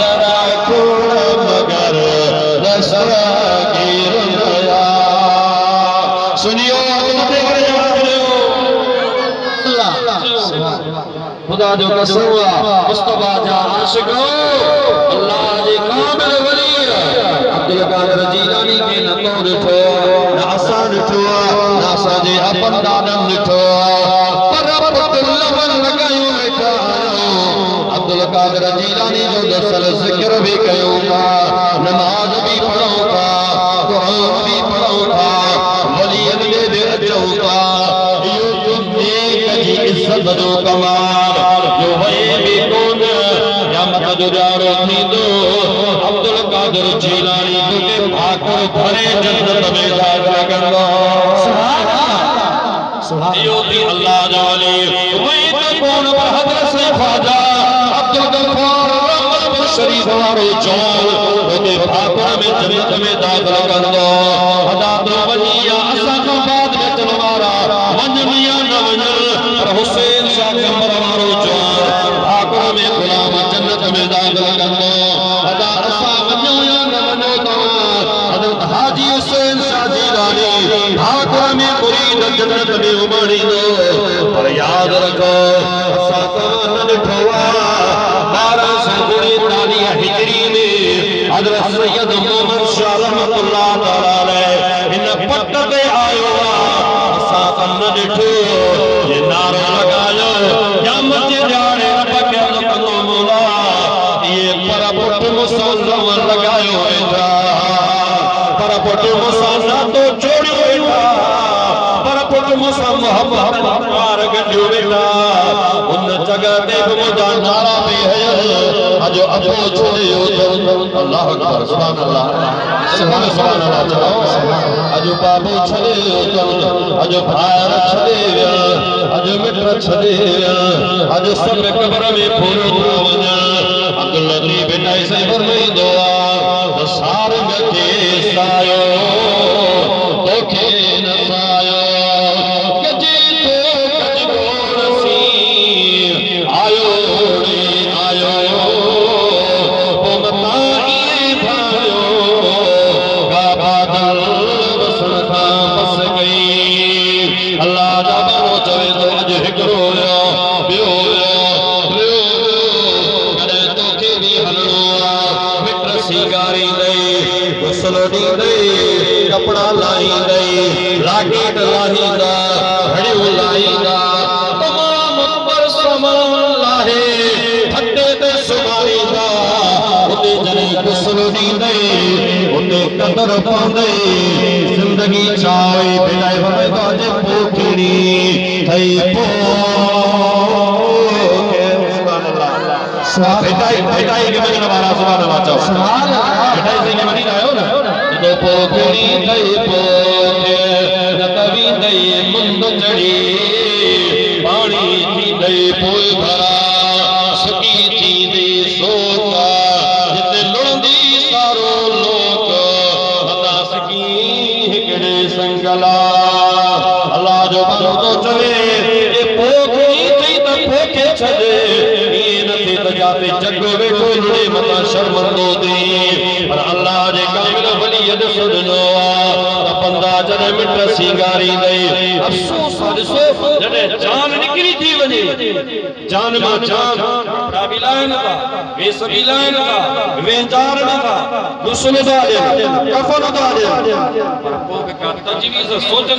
जरा थोड़ा मगर दस्तगीर नया सुनियो खुदा जो कसुआ मुस्तफा जा आशिको अल्लाह जी कामिल वली अब्दुल कादिर जीलानी के न तो ॾिठो न असां ॾिठो न असांजे अपन ॾाॾनि ॾिठो पर लवन लॻायूं वेठा अब्दुल कादिर जीलानी जो दसल ज़िक्र भी कयूं था नमाज भी पढ़ूं था कुरान भी पढ़ूं था वलियन में भी अचूं था इहो नेक जी इज्जत जो कमाल जो वही भी कोन या मत गुजारो थींदो अब्दुल कादिर जीलानी तुके भाकर भरे जन्नत में दाखिल कंदो सुभान अल्लाह इहो थी अल्लाह जो वली वही तो कोन पर हज़रत से ख्वाजा अब्दुल गफ्फार शरीफ वारो जवान तुके भाकर में जन्नत में दाखिल कंदो अदा तो वलिया असा का बाद में चलवारा वंज मिया न वंज पर हुसैन शाह कमर वारो जवान भाकर में गुलाम जन्नत में दाखिल कंदो अदा असा वञो या न वञो तव्हां हज़रत हाजी हुसैन शाह जीलानी भाकर में मुरीद जन्नत में उमड़ींदो पर याद रखो असा तव्हां न ॾिठो आहे 1243 हिजरी में हज़रत सैयद मोहम्मद शाह रहमतुल्लाह तआला अलैह इन पट ते आयो असा त न ॾिठो ये नारो लगायो क़यामत जे ॾियारे रब खे कंदो मौला ये पर पुट मुसलमान लगायो वेठा पर पुट मुसलमान तो जोड़ियो वेठा पर पुट मुसलमान मोहब्बत प्यार गंढियो वेठा उन जगह ते बि मुंहिंजा नारा पे है अजो अबो छॾियो अल्लाह अकबर सुभान अल्लाह सुभान अल्लाह चलो अजो बाबू छॾियो अजो भाइर छॾे विया अजो मिट छॾे विया अजो सब कब्र में पूरो थो वञा अब्दुल लतीफ बेटा से फरमाईंदो आहे सार में सायो तोखे न सायो कजे तो कजो नसीब आयो रे आयो ओ मताई भायो का बादल वसन का बस गई अल्लाह जा बानो चवे तो अज हिकड़ो ॿियो कॾहिं तोखे बि हलणो आहे मिट सिंगारी दई गुसल ॾींदई कपड़ा लाहींदई राकेट लाहींदा घड़ियूं लाहींदा तमाम पर सामान लाहे फटे ते सुमारींदा उते जॾहिं गुसल ॾींदई उते कदर पवंदई ज़िंदगी चाहे बिलाए वञे जे पोखड़ी थई पो बेटाई के महीना वाला सुभान अल्लाह चओ सुभान अल्लाह बेटाई से के महीना आयो ना तो पोखड़ी थई पोखे न कवि दई मुंद चढ़ी पानी थी दई पोइ भरा सुकी थी दी सोता जिते लुणंदी सारो लोक हता सकी हिकड़े संगला अल्लाह जो बंदो तो चवे ए पोखड़ी थई त पोखे छॾे जाते जग वेठो लुड़े मता शर्मंदो थी पर अल्लाह जे कामिल वली यद सुनो बंदा जने मिट सिंगारी दई अफसोस ॾिसो जने जान निकरी थी वने जान मां जान राबिलाइन का बेसबिलाइन का वेंजार का गुस्ल दा कफन दा पर को का तजवीज़ सोच